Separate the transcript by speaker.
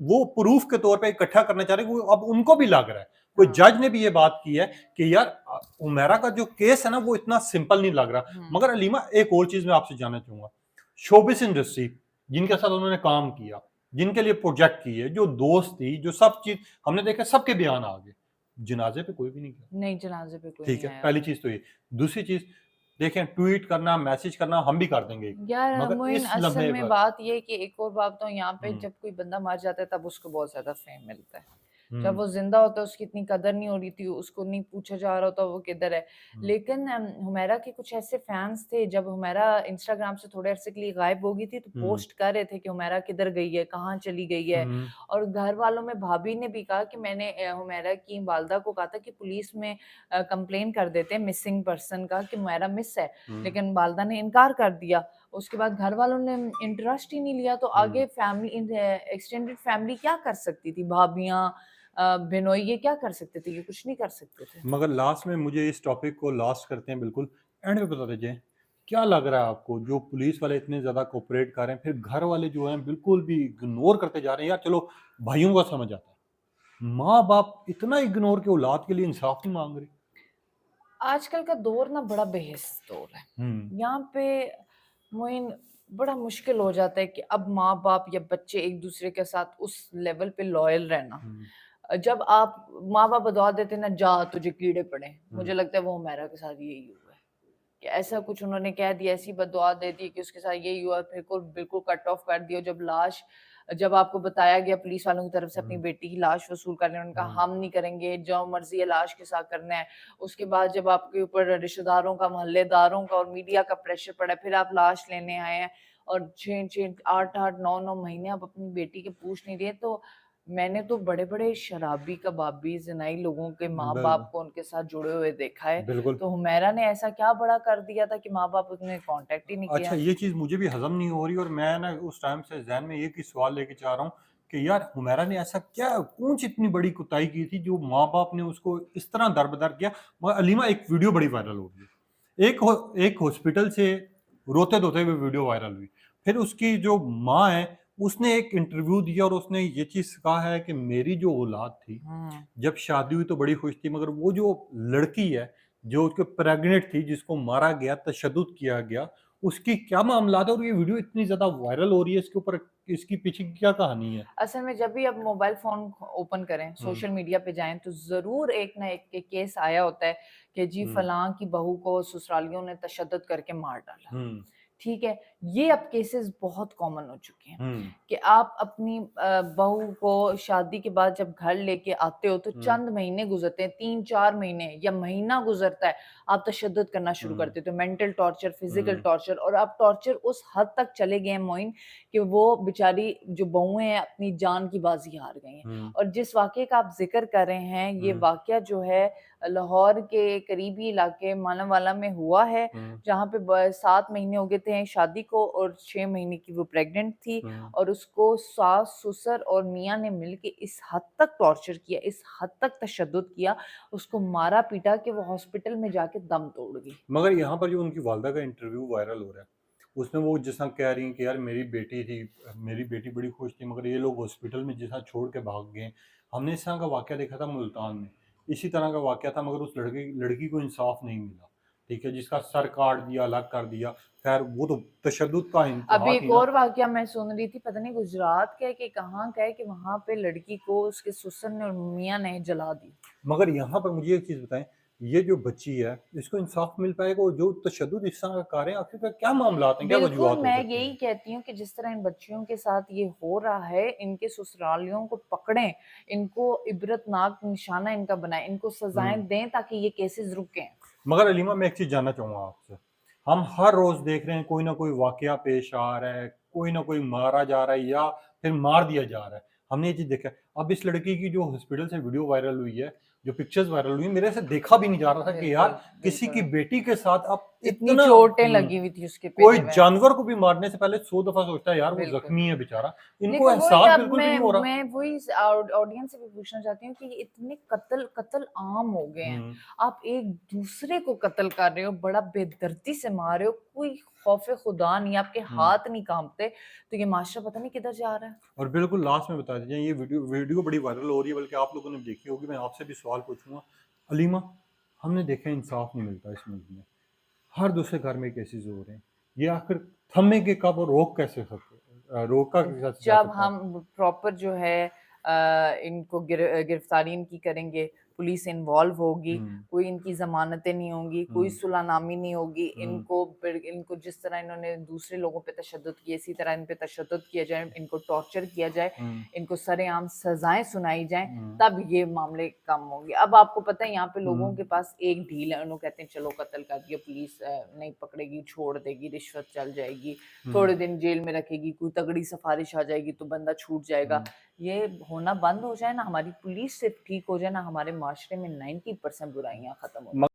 Speaker 1: وہ پروف کے طور پہ اکٹھا کرنا چاہ رہے ہیں. اب ان کو بھی لگ رہا ہے, کوئی
Speaker 2: ہاں.
Speaker 1: جج نے بھی یہ بات کی ہے کہ یار عمیرہ کا جو کیس ہے نا وہ اتنا سمپل نہیں لگ رہا. مگر علیمہ ایک اور چیز میں آپ سے جاننا چاہوں گا, شوبس انڈسٹری جن کے ساتھ انہوں نے کام کیا, جن کے لیے پروجیکٹ کیے, جو دوست تھی, جو سب چیز ہم نے دیکھا, سب کے بیان آ گئے, جنازے پہ کوئی بھی نہیں گیا.
Speaker 2: نہیں, جنازے پہ کوئی
Speaker 1: ٹھیک
Speaker 2: نہیں
Speaker 1: ہے,
Speaker 2: آیا.
Speaker 1: پہلی چیز تو یہ. دوسری چیز دیکھیں, ٹویٹ کرنا, میسج کرنا ہم بھی کر دیں گے,
Speaker 2: یار
Speaker 1: مگر
Speaker 2: معین
Speaker 1: اس
Speaker 2: اصل
Speaker 1: لمحے
Speaker 2: میں
Speaker 1: پر
Speaker 2: بات یہ ہے کہ ایک اور بات تو یہاں پہ
Speaker 1: ہوں
Speaker 2: جب کوئی بندہ مر جاتا ہے تب اس کو بہت زیادہ فیم ملتا ہے.
Speaker 1: ہوں
Speaker 2: جب وہ زندہ ہوتا ہے اس کی اتنی قدر نہیں ہو رہی تھی, اس کو نہیں پوچھا جا رہا ہوتا وہ کدھر ہے.
Speaker 1: ہوں
Speaker 2: لیکن حمیرہ کے کچھ ایسے فینس تھے, جب حمیرہ انسٹاگرام سے تھوڑے عرصے کے لیے غائب ہو گئی تھی تو
Speaker 1: ہوں
Speaker 2: پوسٹ کر رہے تھے کہ حمیرہ کدھر گئی ہے, کہاں چلی گئی ہے.
Speaker 1: ہوں
Speaker 2: اور گھر والوں میں بھابھی نے بھی کہا کہ میں نے حمیرہ کی والدہ کو کہا تھا کہ پولیس میں کمپلین کر دیتے ہیں مسنگ پرسن کا کہ حمیرہ مس ہے,
Speaker 1: ہوں
Speaker 2: لیکن والدہ نے انکار کر دیا. اس کے بعد گھر والوں نے انٹرسٹ ہی نہیں لیا, تو
Speaker 1: ہوں
Speaker 2: آگے فیملی ایکسٹینڈڈ فیملی کیا کر سکتی تھی, بھابیاں بہنوئی یہ کیا کر سکتے تھے, یہ کچھ نہیں کر سکتے تھے.
Speaker 1: مگر لاسٹ میں مجھے اس ٹاپک کو لاسٹ کرتے ہیں, بالکل اینڈ میں بتا دیجیے کیا لگ رہا ہے آپ کو, جو پولیس والے اتنے زیادہ کوپریٹ کر رہے ہیں, پھر گھر والے جو ہیں بالکل بھی اگنور کرتے جا رہے ہیں. یار چلو بھائیوں کا سمجھ آتا ہے, ماں باپ اتنا اگنور کے اولاد کے لیے انصاف نہیں مانگ رہے.
Speaker 2: آج کل کا دور نا بڑا بحث دور ہے. یہاں پہ معین بڑا مشکل ہو جاتا ہے کہ اب ماں باپ یا بچے ایک دوسرے کے ساتھ اس لیول پہ لوئل رہنا. جب آپ ماں باپ بدعا دیتے نا, جا تجھے کیڑے پڑے, مجھے لگتا ہے وہ حمیرہ کے ساتھ یہی ہوا ہے کہ ایسا کچھ انہوں نے کہہ دیا, ایسی بدعا دے دی کہ اس کے ساتھ یہی ہوا, پھر کو بالکل کٹ آف کر دیا. جب آپ کو بتایا گیا پولیس والوں کی طرف سے اپنی بیٹی کی لاش وصول کرنے, ان کا ہم نہیں کریں گے, جو مرضی ہے لاش کے ساتھ کرنا ہے. اس کے بعد جب آپ کے اوپر رشتہ داروں کا, محلے داروں کا اور میڈیا کا پریشر پڑا, پھر آپ لاش لینے آئے ہیں اور 8-9 مہینے آپ اپنی بیٹی کے پوچھ نہیں رہے. تو میں نے تو بڑے بڑے شرابی کبابی زنائی لوگوں کے ماں باپ کو ان کے ساتھ جڑے ہوئے دیکھا ہے.
Speaker 1: بالکل.
Speaker 2: تو حمیرہ نے ایسا کیا بڑا کر دیا تھا کہ ماں باپ نے کانٹیکٹ ہی نہیں کیا.
Speaker 1: اچھا, یہ چیز مجھے بھی ہضم نہیں ہو رہی, اور میں نا اس ٹائم سے ذہن میں ایک ہی سوال لے کے چاہ رہا ہوں کہ یار حمیرہ نے ایسا کیا کونچ اتنی بڑی کوتاہی کی تھی جو ماں باپ نے اس کو اس طرح دربدر کیا. مگر علیمہ ایک ویڈیو بڑی وائرل ہو گئی, ایک ہاسپٹل سے روتے دھوتے ہوئے ویڈیو وائرل ہوئی. پھر اس کی جو ماں ہے اس نے ایک انٹرویو دیا اور اس نے یہ چیز کہا ہے کہ میری جو اولاد تھی جب شادی ہوئی تو بڑی خوش تھی, مگر وہ جو لڑکی ہے جو اس کو پریگننٹ تھی, جس کو مارا گیا, تشدد کیا گیا, اس کی کیا معاملات ہے, اور یہ ویڈیو اتنی زیادہ وائرل ہو رہی ہے, اس کے اوپر اس کی پیچھے کی کیا کہانی ہے.
Speaker 2: اصل میں جب بھی آپ موبائل فون اوپن کریں, سوشل میڈیا پہ جائیں, تو ضرور ایک نہ ایک کیس آیا ہوتا ہے کہ جی فلاں کی بہو کو سسرالیوں نے تشدد کر کے مار ڈالا. ٹھیک ہے, یہ اب کیسز بہت کامن ہو چکے ہیں کہ آپ اپنی بہو کو شادی کے بعد جب گھر لے کے آتے ہو تو چند مہینے گزرتے ہیں, 3-4 مہینے یا مہینہ گزرتا ہے, آپ تشدد کرنا شروع کرتے تو مینٹل ٹارچر, فزیکل ٹارچر, اور آپ ٹارچر اس حد تک چلے گئے ہیں معین کہ وہ بیچاری جو بہویں ہیں اپنی جان کی بازی ہار گئی ہیں. اور جس واقعے کا آپ ذکر کر رہے ہیں, یہ واقعہ جو ہے لاہور کے قریبی علاقے مانا والا میں ہوا ہے, جہاں پہ 7 مہینے ہو گئے تھے شادی کو اور 6 مہینے کی وہ پریگننٹ تھی, اور اس کو ساس سسر اور میاں نے مل کے اس حد تک ٹارچر کیا, اس حد تک تشدد کیا, اس کو مارا پیٹا کہ وہ ہاسپٹل میں جا کے دم توڑ گئی.
Speaker 1: مگر یہاں پر جو ان کی والدہ کا انٹرویو وائرل ہو رہا ہے اس میں وہ جس طرح کہہ رہی ہیں کہ یار میری بیٹی تھی, میری بیٹی بڑی خوش تھی, مگر یہ لوگ ہاسپٹل میں جس طرح چھوڑ کے بھاگ گئے. ہم نے اس طرح کا واقعہ دیکھا تھا ملتان میں, اسی طرح کا واقعہ تھا, مگر اس لڑکی کو انصاف نہیں ملا. ٹھیک ہے, جس کا سر کاٹ دیا, الگ کر دیا. خیر وہ تو تشدد کا انتہا
Speaker 2: ابھی
Speaker 1: تھی
Speaker 2: ایک
Speaker 1: نا.
Speaker 2: اور واقعہ میں سن رہی تھی, پتہ نہیں گجرات کا ہے کہ کہاں کا ہے, کہ وہاں پہ لڑکی کو اس کے سسر نے اور میاں نے جلا دی.
Speaker 1: مگر یہاں پر مجھے ایک چیز بتائیں, یہ جو بچی ہے اس کو انصاف مل پائے گا, اور جو تشدد اس طرح کا کار ہے آخر کیا معاملات ہیں, کیا وجوہات
Speaker 2: بالکل,
Speaker 1: ہو
Speaker 2: میں
Speaker 1: سکتی ہیں؟
Speaker 2: یہی کہتی ہوں کہ جس طرح ان بچیوں کے ساتھ یہ ہو رہا ہے, ان کے سسرالیوں کو پکڑیں, ان کو عبرتناک نشانہ ان کا بنائیں, ان کو سزائیں دیں تاکہ یہ کیسز رکیں.
Speaker 1: مگر علیمہ میں ایک چیز جاننا چاہوں گا آپ سے, ہم ہر روز دیکھ رہے ہیں کوئی نہ کوئی واقعہ پیش آ رہا ہے, کوئی نہ کوئی مارا جا رہا ہے یا پھر مار دیا جا رہا ہے. ہم نے یہ چیز دیکھا ہے, اب اس لڑکی کی جو ہاسپٹل سے ویڈیو وائرل ہوئی ہے, جو پکچرز وائرل ہوئی ہیں, میرے سے دیکھا بھی نہیں جا رہا تھا کہ یار
Speaker 2: بالکل
Speaker 1: کسی کی
Speaker 2: بالکل
Speaker 1: بیٹی کے ساتھ اب
Speaker 2: اتنی
Speaker 1: اتنا
Speaker 2: چوٹیں لگی ہوئی تھی اس کے
Speaker 1: کوئی
Speaker 2: پیٹے میں.
Speaker 1: جانور کو بھی مارنے سے پہلے 100 دفعہ سوچتا ہے یار وہ
Speaker 2: بالکل
Speaker 1: زخمی ہے بیچارہ, ان کو
Speaker 2: لیکن وہی
Speaker 1: احساس
Speaker 2: اب
Speaker 1: بالکل بھی نہیں ہو رہا.
Speaker 2: میں وہی آڈینس سے بھی پوچھنا چاہتی ہوں کہ یہ اتنے قتل عام ہو گئے ہیں, آپ ایک دوسرے کو قتل کر رہے ہو, بڑا بے دردی سے مار رہے ہو, کوئی خوف خدا نہیں, آپ کے ہاتھ نہیں کانپتے, تو یہ معاشرہ پتہ نہیں کدھر جا رہا ہے.
Speaker 1: اور بالکل لاسٹ میں بتا دیجیے, یہ ویڈیو بڑی وائرل ہو رہی ہے, بلکہ آپ لوگوں نے دیکھی ہوگی, میں آپ سے بھی سوال پوچھوں گا. علیمہ, ہم نے دیکھا انصاف نہیں ملتا اس ملک میں, ہر دوسرے گھر میں کیسز ہو رہے ہیں, یہ آخر تھمے کے کب اور روکا کیسے جا
Speaker 2: جب
Speaker 1: سکتا ہے؟
Speaker 2: ہم پراپر جو ہے ان کو گرفتاری ان کی کریں گے, پولیس انوالو ہوگی, کوئی ان کی ضمانتیں نہیں ہوں گی, کوئی صلح نامی نہیں ہوگی, ان کو جس طرح انہوں نے دوسرے لوگوں پہ تشدد کیا اسی طرح ان پہ تشدد کیا جائے, ان کو ٹارچر کیا جائے, ان کو سر عام سزائیں سنائی جائیں, تب یہ معاملے کم ہوں گے. اب آپ کو پتہ ہے یہاں پہ لوگوں کے پاس ایک ڈھیل ہے, انہوں کہتے ہیں چلو قتل کر دیا, پولیس نہیں پکڑے گی, چھوڑ دے گی, رشوت چل جائے گی, تھوڑے دن جیل میں رکھے گی, کوئی تگڑی سفارش آ جائے گی تو بندہ چھوٹ جائے گا. یہ ہونا بند ہو جائے نا, ہماری پولیس صرف ٹھیک ہو جائے نا, ہمارے معاشرے میں 90% برائیاں ختم ہو جائیں.